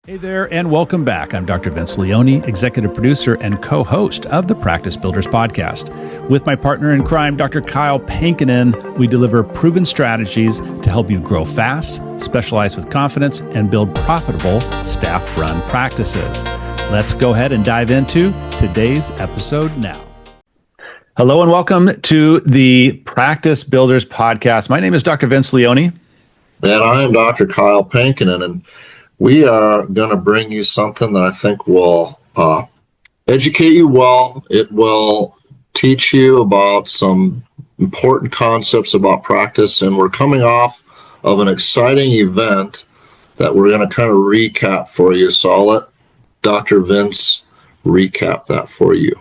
Hey there, and welcome back. I'm Dr. Vince Leone, executive producer and co-host of the Practice Builders podcast. With my partner in crime, Dr. Kyle Pankonin, we deliver proven strategies to help you grow fast, specialize with confidence, and build profitable staff-run practices. Let's go ahead and dive into today's episode now. Hello, and welcome to the Practice Builders podcast. My name is Dr. Vince Leone. And I am Dr. Kyle Pankonin, and we are going to bring you something that I think will educate you well. It will teach you about some important concepts about practice, and we're coming off of an exciting event that we're going to kind of recap for you. So I'll let Dr. Vince recap that for you.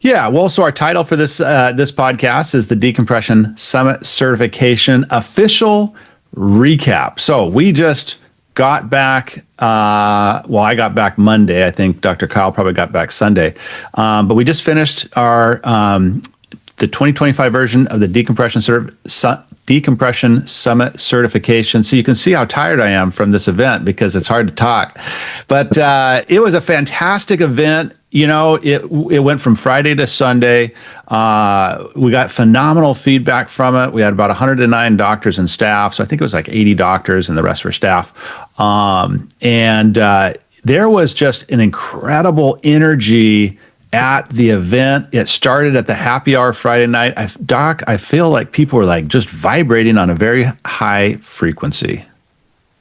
Yeah, well, so our title for this podcast is the Decompression Summit Certification Official Recap. So we just got back, I got back Monday. I think Dr. Kyle probably got back Sunday. But we just finished our the 2025 version of the Decompression Summit Certification. So you can see how tired I am from this event because it's hard to talk. But it was a fantastic event. You know, it went from Friday to Sunday. We got phenomenal feedback from it. We had about 109 doctors and staff. So I think it was like 80 doctors and the rest were staff. There was just an incredible energy at the event. It started at the happy hour Friday night. Doc, I feel like people were like just vibrating on a very high frequency.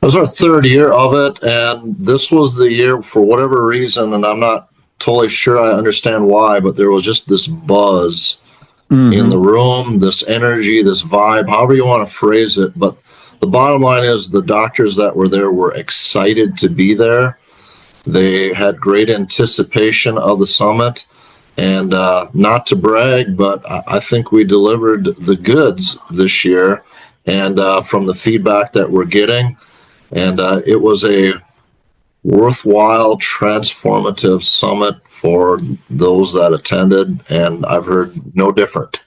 It was our third year of it, and this was the year, for whatever reason, and I'm not totally sure I understand why, but there was just this buzz in the room, this energy, this vibe, however you want to phrase it. But the bottom line is the doctors that were there were excited to be there. They had great anticipation of the summit, and not to brag, but I think we delivered the goods this year, and from the feedback that we're getting, and it was a worthwhile, transformative summit for those that attended, and I've heard no different.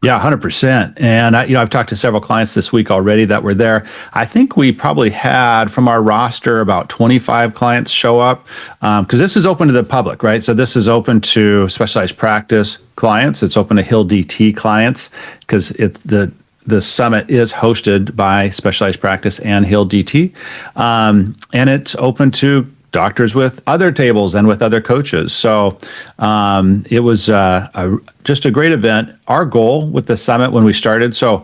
Yeah, 100%. And I've talked to several clients this week already that were there. I think we probably had from our roster about 25 clients show up because this is open to the public, right? So this is open to specialized practice clients. It's open to Hill DT clients because the summit is hosted by Specialized Practice and Hill DT. And it's open to doctors with other tables and with other coaches. So it was just a great event. Our goal with the summit when we started, so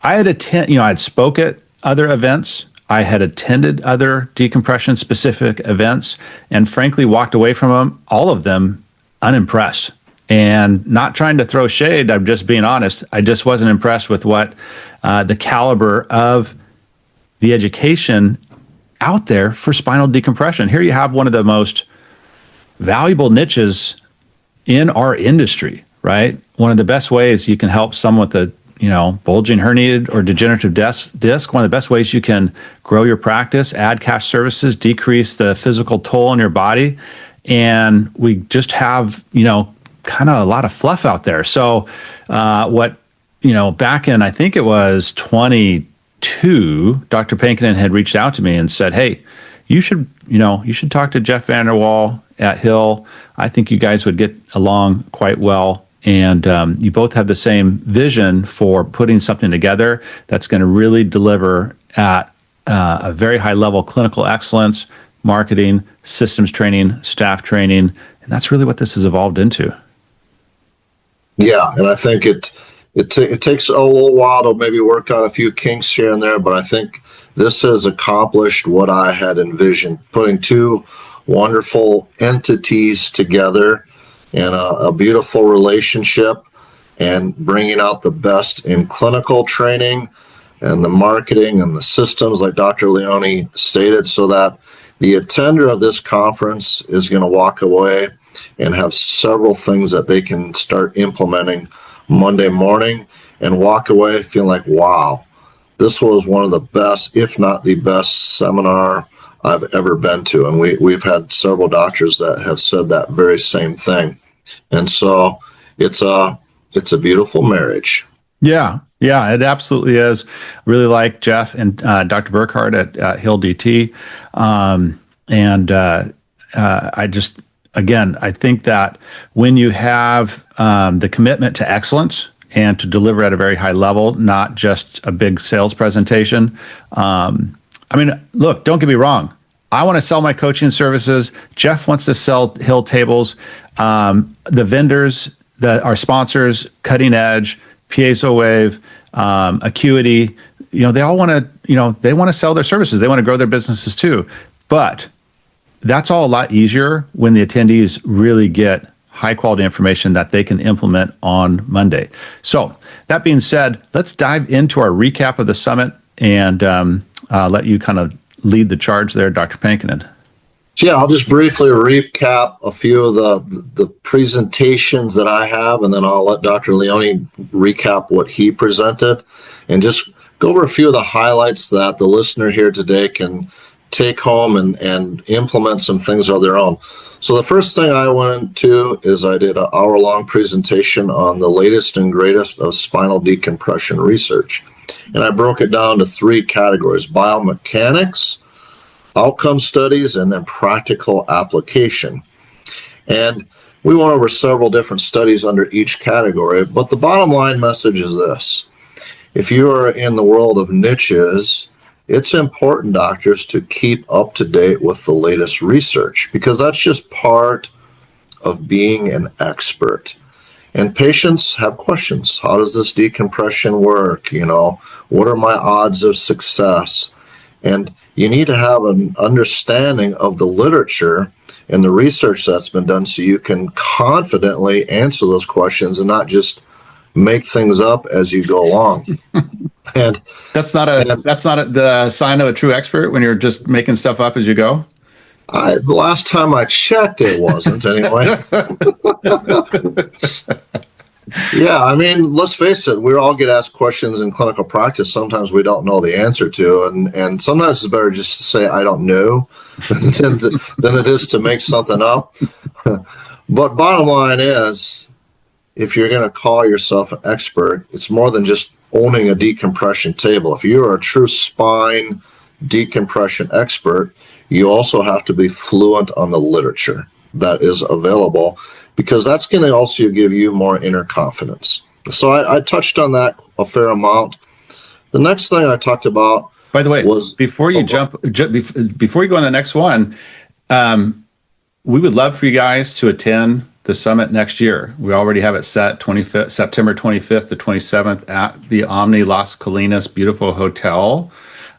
I had spoke at other events. I had attended other decompression specific events and frankly walked away from them, all of them unimpressed. And not trying to throw shade, I'm just being honest. I just wasn't impressed with what the caliber of the education out there for spinal decompression. Here you have one of the most valuable niches in our industry, right? One of the best ways you can help someone with a bulging herniated or degenerative disc. One of the best ways you can grow your practice, add cash services, decrease the physical toll on your body. And we just have, kind of a lot of fluff out there. So back in, I think it was 22, Dr. Pankonin had reached out to me and said, hey, you should talk to Jeff Vanderwall at Hill. I think you guys would get along quite well. And you both have the same vision for putting something together that's going to really deliver at a very high level clinical excellence, marketing, systems training, staff training. And that's really what this has evolved into. Yeah, and I think it takes a little while to maybe work out a few kinks here and there, but I think this has accomplished what I had envisioned, putting two wonderful entities together in a beautiful relationship and bringing out the best in clinical training and the marketing and the systems, like Dr. Leone stated, so that the attender of this conference is going to walk away and have several things that they can start implementing Monday morning and walk away feeling like, wow, this was one of the best, if not the best seminar I've ever been to. And we've had several doctors that have said that very same thing. And so it's a beautiful marriage. Yeah. Yeah, it absolutely is. Really like Jeff and Dr. Burkhardt at Hill DT. I just, again, I think that when you have the commitment to excellence and to deliver at a very high level, not just a big sales presentation. I mean, look, don't get me wrong. I want to sell my coaching services. Jeff wants to sell Hill tables. The vendors, our sponsors, Cutting Edge, Piezo Wave, Acuity, they all want to, they want to sell their services. They want to grow their businesses too. But that's all a lot easier when the attendees really get high quality information that they can implement on Monday. So that being said, let's dive into our recap of the summit and let you kind of lead the charge there, Dr. Pankonin. Yeah, I'll just briefly recap a few of the presentations that I have, and then I'll let Dr. Leone recap what he presented, and just go over a few of the highlights that the listener here today can take home and implement some things of their own. So the first thing I went to is I did an hour-long presentation on the latest and greatest of spinal decompression research. And I broke it down to 3 categories: biomechanics, outcome studies, and then practical application. And we went over several different studies under each category, but the bottom line message is this: if you are in the world of niches, it's important, doctors, to keep up to date with the latest research, because that's just part of being an expert. And patients have questions. How does this decompression work? What are my odds of success? And you need to have an understanding of the literature and the research that's been done so you can confidently answer those questions and not just make things up as you go along. And that's not the sign of a true expert, when you're just making stuff up as you go. The last time I checked, it wasn't anyway. Yeah, I mean, let's face it, we all get asked questions in clinical practice sometimes we don't know the answer to, and sometimes it's better just to say I don't know than it is to make something up. But bottom line is, if you're going to call yourself an expert, it's more than just owning a decompression table. If you're a true spine decompression expert, you also have to be fluent on the literature that is available, because that's going to also give you more inner confidence. So I touched on that a fair amount. The next thing I talked about, by the way, was before you before you go on the next one, we would love for you guys to attend the summit next year. We already have it set September 25th to 27th at the Omni Las Colinas beautiful hotel.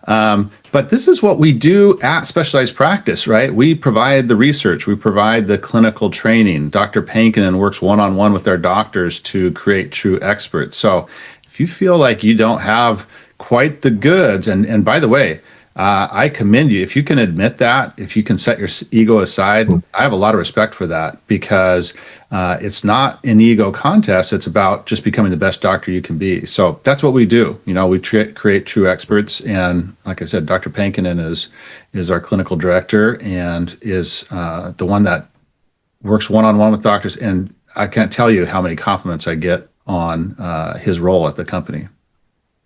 But this is what we do at Specialized Practice, right? We provide the research, we provide the clinical training. Dr. Pankonin works one-on-one with our doctors to create true experts. So if you feel like you don't have quite the goods, and by the way, I commend you if you can admit that, if you can set your ego aside. I have a lot of respect for that, because it's not an ego contest. It's about just becoming the best doctor you can be. So that's what we do. We create true experts. And like I said, Dr. Pankonin is our clinical director and is the one that works one-on-one with doctors. And I can't tell you how many compliments I get on his role at the company.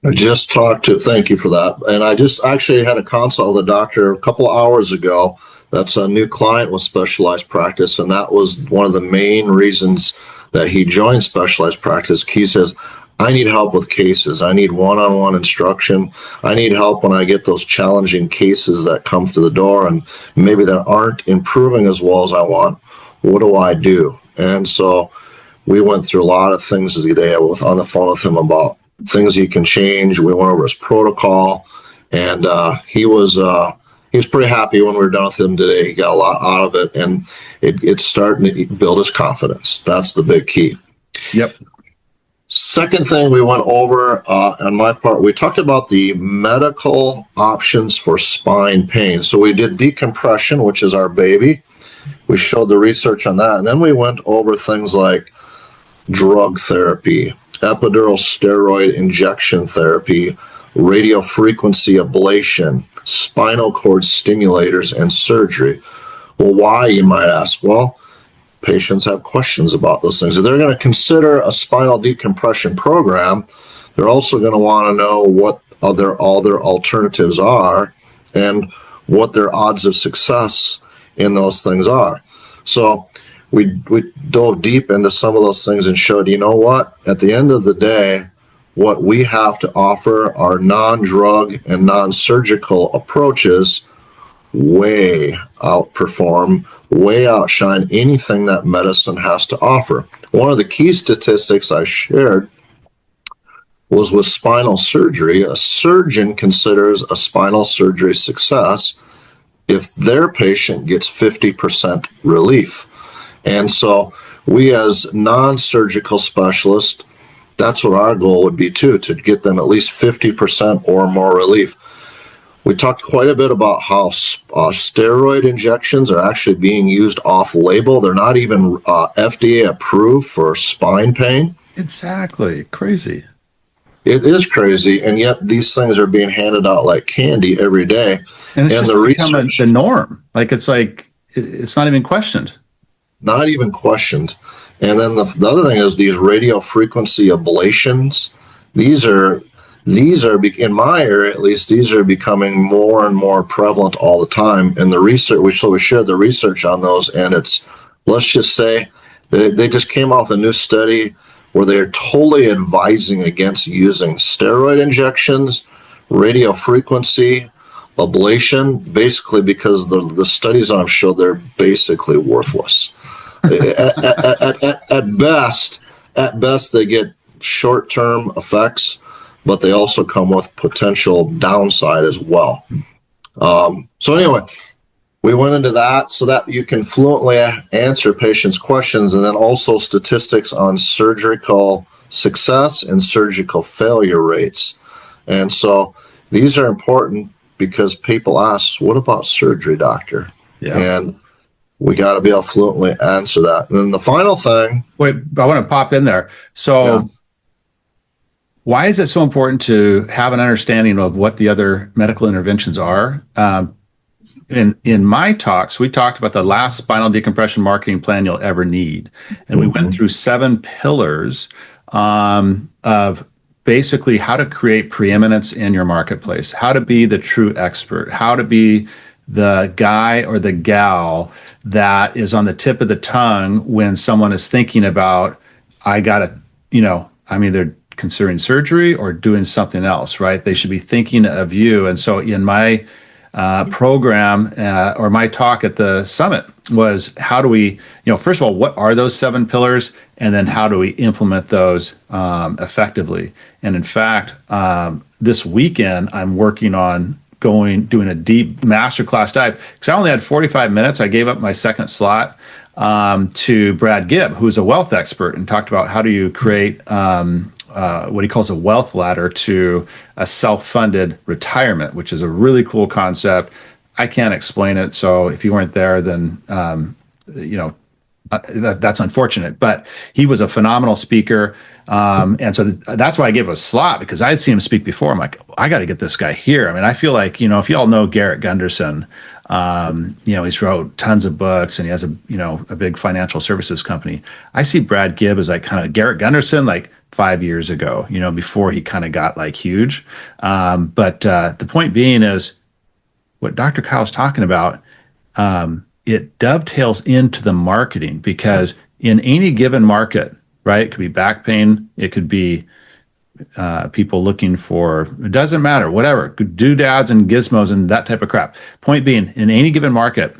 Thank you for that. And I just actually had a consult with a doctor a couple of hours ago. That's a new client with Specialized Practice. And that was one of the main reasons that he joined Specialized Practice. He says, I need help with cases. I need one-on-one instruction. I need help when I get those challenging cases that come through the door and maybe that aren't improving as well as I want. What do I do? And so we went through a lot of things today. I was on the phone with him about things he can change. We went over his protocol, and he was pretty happy when we were done with him today. He got a lot out of it, and it's starting to build his confidence. That's the big key. Yep. Second thing we went over on my part, we talked about the medical options for spine pain. So we did decompression, which is our baby. We showed the research on that, and then we went over things like drug therapy, epidural steroid injection therapy, radiofrequency ablation, spinal cord stimulators, and surgery. Well, why, you might ask? Well, patients have questions about those things. If they're going to consider a spinal decompression program, they're also going to want to know what all their alternatives are and what their odds of success in those things are. So we dove deep into some of those things and showed, you know what, at the end of the day, what we have to offer are non-drug and non-surgical approaches way outperform, way outshine anything that medicine has to offer. One of the key statistics I shared was with spinal surgery. A surgeon considers a spinal surgery success if their patient gets 50% relief. And so we as non-surgical specialists, that's what our goal would be too, to get them at least 50% or more relief. We talked quite a bit about how steroid injections are actually being used off-label. They're not even FDA approved for spine pain. Exactly. Crazy. It is crazy, and yet these things are being handed out like candy every day. And it's just become the norm. It's not even questioned. Not even questioned. And then the other thing is these radio frequency ablations. These are, in my area at least, these are becoming more and more prevalent all the time. And the research, we shared the research on those, and it's, let's just say, they just came out with a new study where they're totally advising against using steroid injections, radio frequency ablation, basically because the studies on them show they're basically worthless. At best, they get short-term effects, but they also come with potential downside as well. So anyway, we went into that so that you can fluently answer patients' questions, and then also statistics on surgical success and surgical failure rates. And so these are important because people ask, what about surgery, doctor? Yeah. And we got to be able to fluently answer that. And then the final thing. Wait, I want to pop in there. So why is it so important to have an understanding of what the other medical interventions are? In my talks, we talked about the last spinal decompression marketing plan you'll ever need. And we went through 7 pillars of basically how to create preeminence in your marketplace, how to be the true expert, how to be the guy or the gal that is on the tip of the tongue when someone is thinking about, I'm either considering surgery or doing something else, right? They should be thinking of you. And so in my program or my talk at the summit was, how do we, first of all, what are those 7 pillars? And then how do we implement those effectively? And in fact, this weekend, I'm working on doing a deep masterclass dive, because I only had 45 minutes. I gave up my second slot to Brad Gibb, who's a wealth expert, and talked about how do you create what he calls a wealth ladder to a self-funded retirement, which is a really cool concept. I can't explain it, so if you weren't there, then that's unfortunate. But he was a phenomenal speaker, and so that's why I gave him a slot, because I had seen him speak before. I'm like, I got to get this guy here. I mean, I feel like, if y'all know Garrett Gunderson, he's wrote tons of books and he has a big financial services company. I see Brad Gibb as like kind of Garrett Gunderson, like 5 years ago, before he kind of got like huge. But the point being is what Dr. Kyle's talking about, it dovetails into the marketing, because in any given market, right, it could be back pain, it could be people looking for, it doesn't matter, whatever, doodads and gizmos and that type of crap. Point being, in any given market,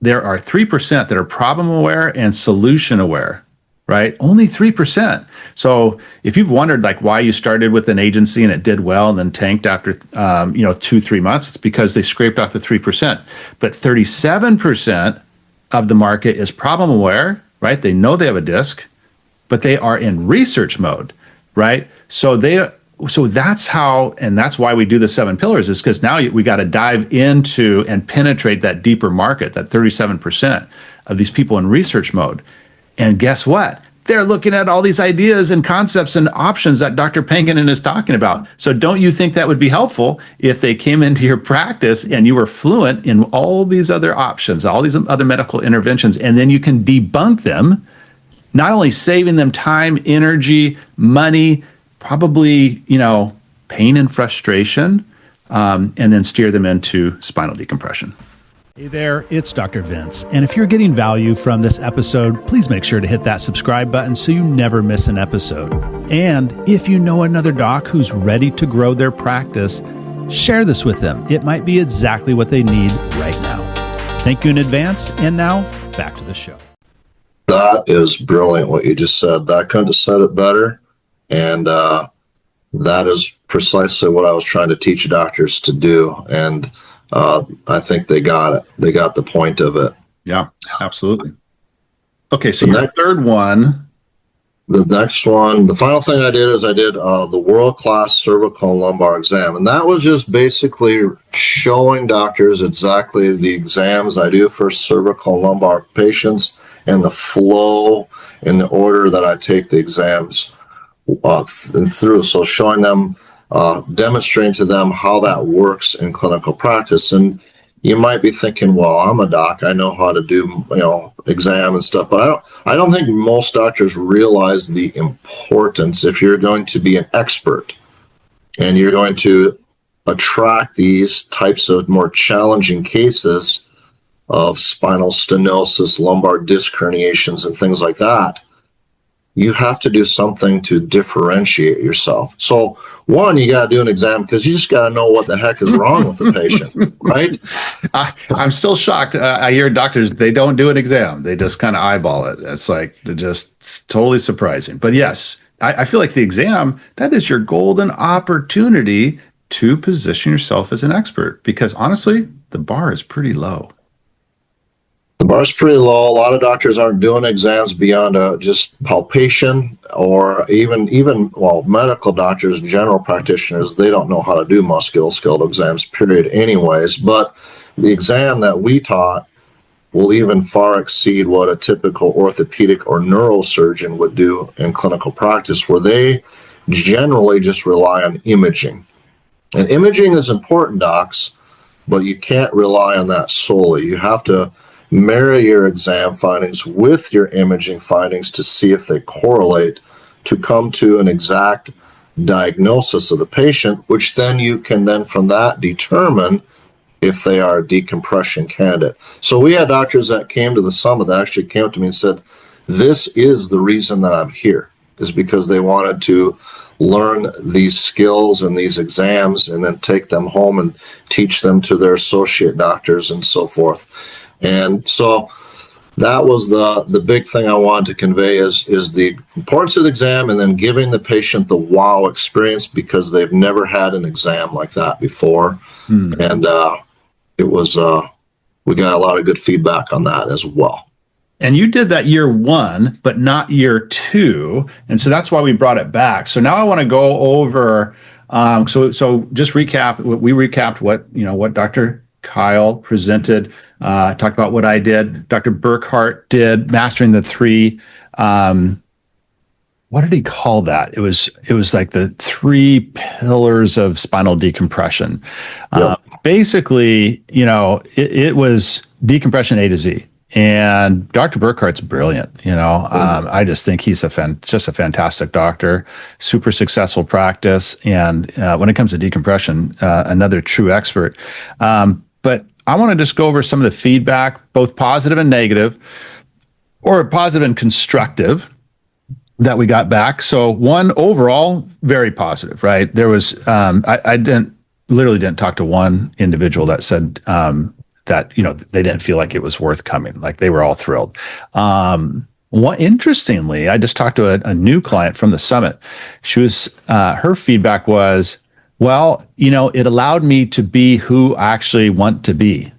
there are 3% that are problem aware and solution aware, right? Only 3%. So if you've wondered like why you started with an agency and it did well and then tanked after 2-3 months, it's because they scraped off the 3%. But 37% of the market is problem aware, right? They know they have a disc, but they are in research mode, right? So that's how, and that's why we do the 7 pillars, is because now we got to dive into and penetrate that deeper market, that 37% of these people in research mode. And guess what? They're looking at all these ideas and concepts and options that Dr. Pankonin is talking about. So don't you think that would be helpful if they came into your practice and you were fluent in all these other options, all these other medical interventions, and then you can debunk them, not only saving them time, energy, money, probably, pain and frustration, and then steer them into spinal decompression. Hey there, it's Dr. Vince. And if you're getting value from this episode, please make sure to hit that subscribe button so you never miss an episode. And if you know another doc who's ready to grow their practice, share this with them. It might be exactly what they need right now. Thank you in advance. And now back to the show. That is brilliant what you just said. I couldn't have said it better. And that is precisely what I was trying to teach doctors to do. And I think they got it. They got the point of it. Yeah, absolutely. Okay, so the third one. The next one, the final thing I did is I did the world-class cervical and lumbar exam. And that was just basically showing doctors exactly the exams I do for cervical and lumbar patients and the flow in the order that I take the exams through. So showing them, demonstrating to them how that works in clinical practice. And you might be thinking, well, I'm a doc, I know how to do, exam and stuff, but I don't think most doctors realize the importance. If you're going to be an expert and you're going to attract these types of more challenging cases of spinal stenosis, lumbar disc herniations, and things like that, you have to do something to differentiate yourself. So one, you got to do an exam because you just got to know what the heck is wrong with the patient, right? I'm still shocked. I hear doctors, they don't do an exam. They just kind of eyeball it. It's like just totally surprising. But yes, I feel like the exam, that is your golden opportunity to position yourself as an expert because honestly, the bar is pretty low. The bar's pretty low. A lot of doctors aren't doing exams beyond just palpation, or even medical doctors, general practitioners, they don't know how to do musculoskeletal exams, period, anyways. But the exam that we taught will even far exceed what a typical orthopedic or neurosurgeon would do in clinical practice, where they generally just rely on imaging. And imaging is important, docs, but you can't rely on that solely. You have to marry your exam findings with your imaging findings to see if they correlate to come to an exact diagnosis of the patient, which then you can then from that determine if they are a decompression candidate. So we had doctors that came to the summit that actually came to me and said, this is the reason that I'm here, is because they wanted to learn these skills and these exams and then take them home and teach them to their associate doctors and so forth. And so that was the big thing I wanted to convey is the importance of the exam, and then giving the patient the wow experience because they've never had an exam like that before. And it was we got a lot of good feedback on that as well. And you did that year one, but not year two. And so that's why we brought it back. So now I want to go over, so just recap, we recapped what Dr. Kyle presented, talked about what I did. Dr. Burkhart did Mastering the Three. What did he call that? It was like the 3 pillars of spinal decompression. Yep. Basically, it was decompression A to Z. And Dr. Burkhart's brilliant. I just think he's just a fantastic doctor, super successful practice. And when it comes to decompression, another true expert. But I want to just go over some of the feedback, both positive and negative, or positive and constructive, that we got back. So one, overall, very positive, right? There was, I literally didn't talk to one individual that said that, they didn't feel like it was worth coming. Like they were all thrilled. Interestingly, I just talked to a new client from the summit. She was, her feedback was, well, it allowed me to be who I actually want to be,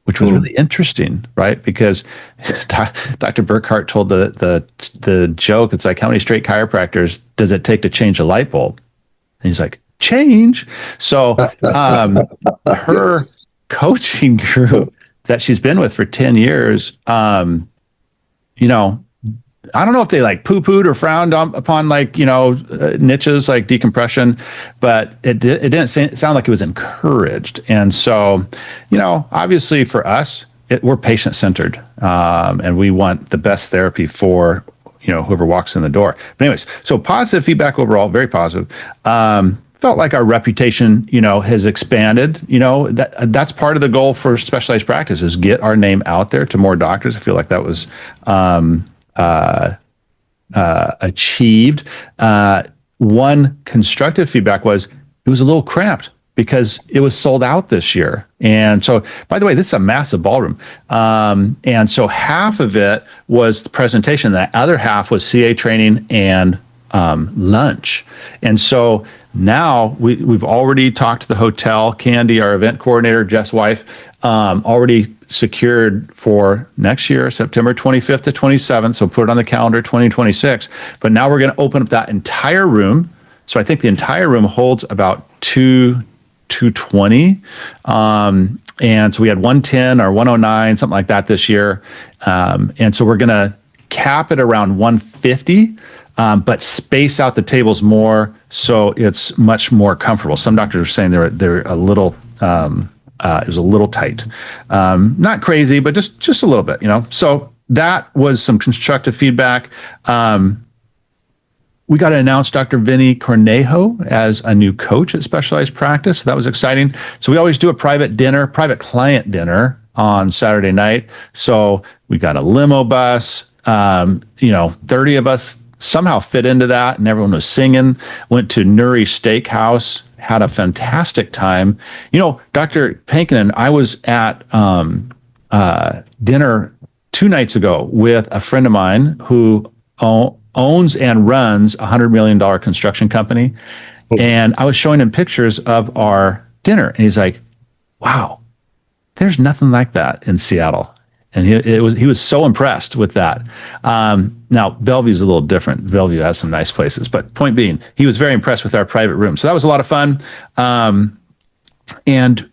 which was really interesting, right? Because Dr. Burkhart told the joke. It's like, how many straight chiropractors does it take to change a light bulb? And he's like, change. So her coaching group that she's been with for 10 years, I don't know if they like poo-pooed or frowned upon niches like decompression, but it didn't sound like it was encouraged. And so, obviously for us, we're patient-centered, and we want the best therapy for, whoever walks in the door. But anyways, so positive feedback overall, very positive. Felt like our reputation, has expanded. That's part of the goal for specialized practice is get our name out there to more doctors. I feel like that was achieved. One constructive feedback was it was a little cramped because it was sold out this year. And so, by the way, this is a massive ballroom. And so half of it was the presentation. The other half was CA training and lunch. And so now we've already talked to the hotel. Candy, our event coordinator, Jeff's wife, already secured for next year, September 25th to 27th. So put it on the calendar, 2026. But now we're going to open up that entire room. So I think the entire room holds about 220. And so we had 110 or 109, something like that this year. And so we're going to cap it around 150, but space out the tables more so it's much more comfortable. Some doctors are saying they're a little, it was a little tight. Not crazy, but just a little bit, So that was some constructive feedback. We got to announce Dr. Vinny Cornejo as a new coach at Specialized Practice. So that was exciting. So we always do a private client dinner on Saturday night. So we got a limo bus, 30 of us somehow fit into that, and everyone was singing. Went to Nuri Steakhouse, had a fantastic time. Dr. Pankonin, I was at dinner 2 nights ago with a friend of mine who owns and runs a $100 million construction company. And I was showing him pictures of our dinner. And he's like, wow, there's nothing like that in Seattle. And he was so impressed with that. Now, Bellevue's a little different. Bellevue has some nice places. But point being, he was very impressed with our private room. So that was a lot of fun. And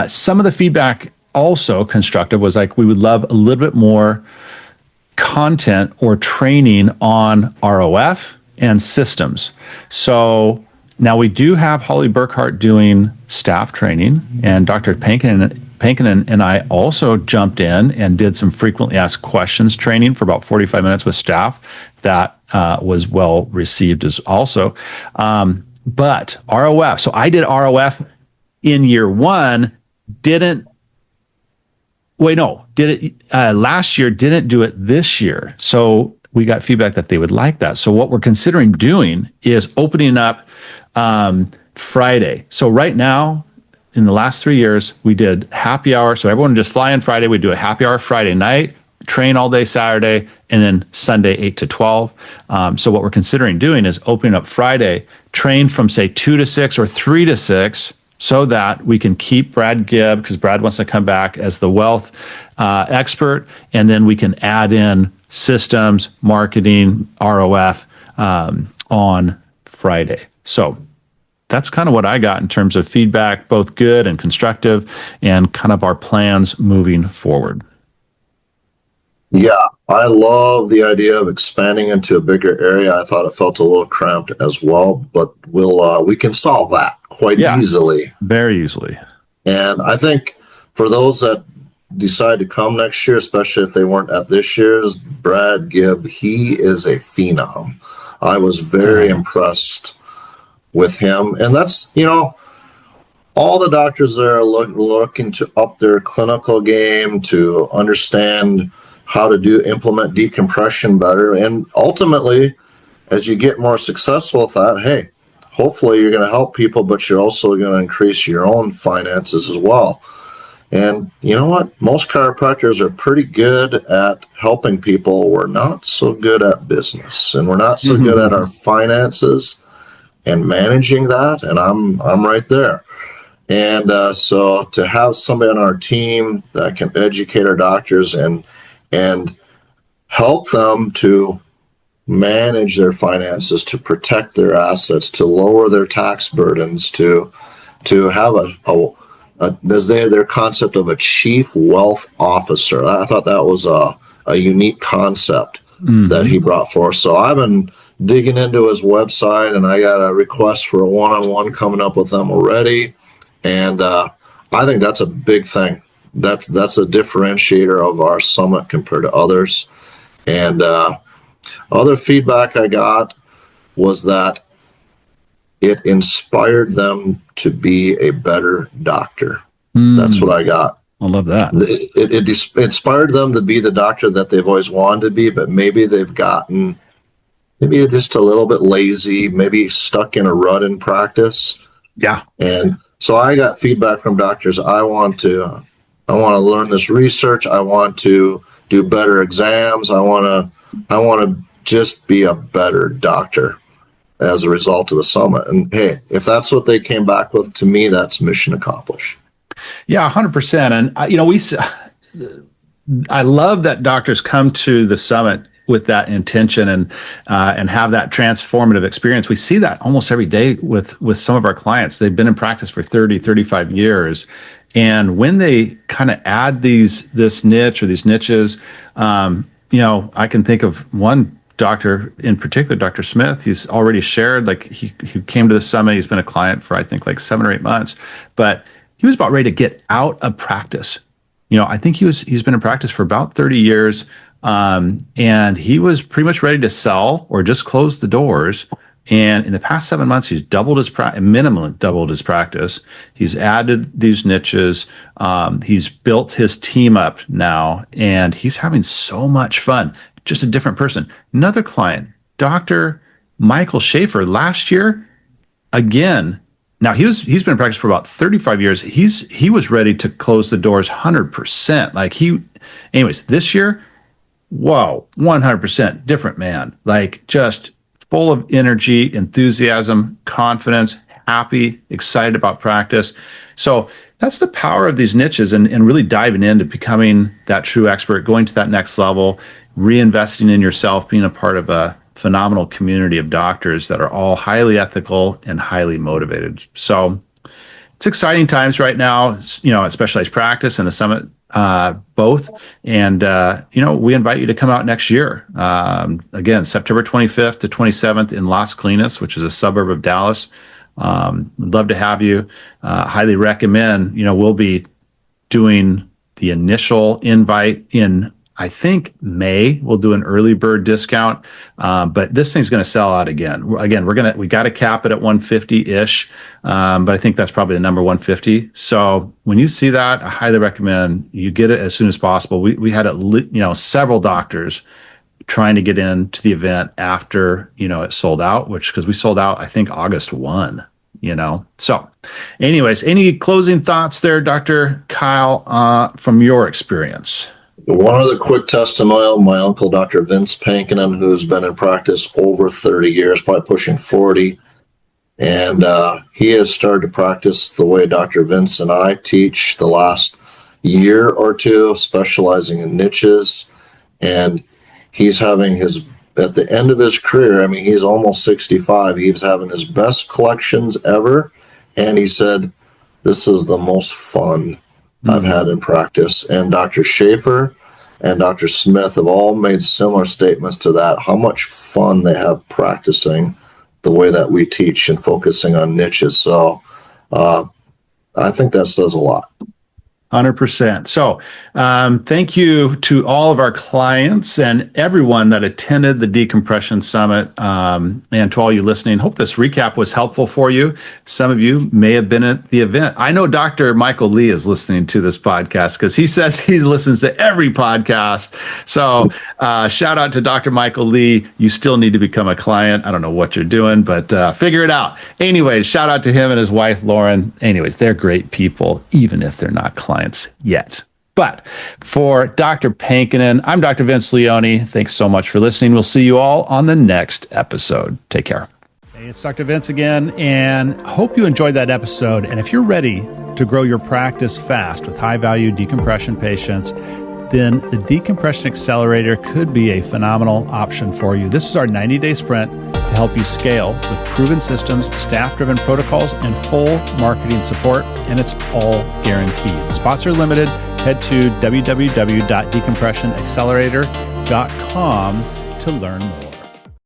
some of the feedback also constructive was like, we would love a little bit more content or training on ROF and systems. So now we do have Holly Burkhart doing staff training, and Dr. Pankonin and I also jumped in and did some frequently asked questions training for about 45 minutes with staff. That was well received as also. But ROF, so I did ROF in year one, last year, didn't do it this year. So we got feedback that they would like that. So what we're considering doing is opening up Friday. So right now, in the last 3 years, we did happy hour. So everyone would just fly in Friday. We'd do a happy hour Friday night, train all day Saturday, and then Sunday 8 to 12. So what we're considering doing is opening up Friday, train from say 2 to 6 or 3 to 6, so that we can keep Brad Gibb, because Brad wants to come back as the wealth expert, and then we can add in systems, marketing, ROF on Friday. So that's kind of what I got in terms of feedback, both good and constructive, and kind of our plans moving forward. Yeah, I love the idea of expanding into a bigger area. I thought it felt a little cramped as well, but we can solve that quite easily. Very easily. And I think for those that decide to come next year, especially if they weren't at this year's, Brad Gibb, he is a phenom. I was very impressed with him. And that's, all the doctors there are looking to up their clinical game, to understand how to implement decompression better. And ultimately, as you get more successful with that, hey, hopefully you're going to help people, but you're also going to increase your own finances as well. And you know what? Most chiropractors are pretty good at helping people. We're not so good at business, and we're not so good at our finances and managing that. And I'm right there. And so to have somebody on our team that can educate our doctors and help them to manage their finances, to protect their assets, to lower their tax burdens, to have their concept of a chief wealth officer. I thought that was a unique concept that he brought forth. So I've been digging into his website, and I got a request for a one-on-one coming up with them already. And I think that's a big thing. That's a differentiator of our summit compared to others. And Other feedback I got was that it inspired them to be a better doctor. That's what I got. I love that. It inspired them to be the doctor that they've always wanted to be, but maybe they've gotten maybe just a little bit lazy, maybe stuck in a rut in practice. Yeah. And so I got feedback from doctors. I want to learn this research. I want to do better exams. I want to just be a better doctor as a result of the summit. And hey, if that's what they came back with, to me, that's mission accomplished. Yeah, 100%. And I love that doctors come to the summit with that intention and have that transformative experience. We see that almost every day with some of our clients. They've been in practice for 30, 35 years. And when they kind of add this niche or these niches, I can think of one doctor in particular, Dr. Smith. He's already shared, like he came to the summit. He's been a client for, I think, like 7 or 8 months, but he was about ready to get out of practice. I think he's been in practice for about 30 years. And he was pretty much ready to sell or just close the doors. And in the past 7 months, he's minimally doubled his practice. He's added these niches. He's built his team up now, and he's having so much fun. Just a different person. Another client, Dr. Michael Schaefer, last year, again. Now he's been in practice for about 35 years. He was ready to close the doors 100%. Anyways, this year, whoa, 100% different man. Like just full of energy, enthusiasm, confidence, happy, excited about practice. So that's the power of these niches and really diving into becoming that true expert, going to that next level, reinvesting in yourself, being a part of a phenomenal community of doctors that are all highly ethical and highly motivated. So it's exciting times right now, at Specialized Practice and the Summit, both. And, we invite you to come out next year. Again, September 25th to 27th in Las Colinas, which is a suburb of Dallas. We'd love to have you. Highly recommend, we'll be doing the initial invite in, I think, May. We'll do an early bird discount, but this thing's going to sell out again. We got to cap it at 150-ish, but I think that's probably the number 150. So when you see that, I highly recommend you get it as soon as possible. We had several doctors trying to get into the event after it sold out, because we sold out, I think, August 1. So anyways, any closing thoughts there, Dr. Kyle, from your experience? One other quick testimonial, my uncle, Dr. Vince Pankonin, who's been in practice over 30 years, probably pushing 40. And he has started to practice the way Dr. Vince and I teach the last year or two, specializing in niches. And he's having at the end of his career, he's almost 65. He's having his best collections ever. And he said, this is the most fun I've had in practice. And Dr. Schaefer and Dr. Smith have all made similar statements to that, how much fun they have practicing the way that we teach and focusing on niches. So I think that says a lot. 100%. So thank you to all of our clients and everyone that attended the Decompression Summit, and to all you listening. Hope this recap was helpful for you. Some of you may have been at the event. I know Dr. Michael Lee is listening to this podcast because he says he listens to every podcast. So shout out to Dr. Michael Lee. You still need to become a client. I don't know what you're doing, but figure it out. Anyways, shout out to him and his wife, Lauren. Anyways, they're great people, even if they're not clients yet. But for Dr. Pankonin, I'm Dr. Vince Leone. Thanks so much for listening. We'll see you all on the next episode. Take care. Hey, it's Dr. Vince again, and hope you enjoyed that episode. And if you're ready to grow your practice fast with high-value decompression patients, then the Decompression Accelerator could be a phenomenal option for you. This is our 90-day sprint to help you scale with proven systems, staff-driven protocols, and full marketing support, and it's all guaranteed. Spots are limited. Head to www.decompressionaccelerator.com to learn more.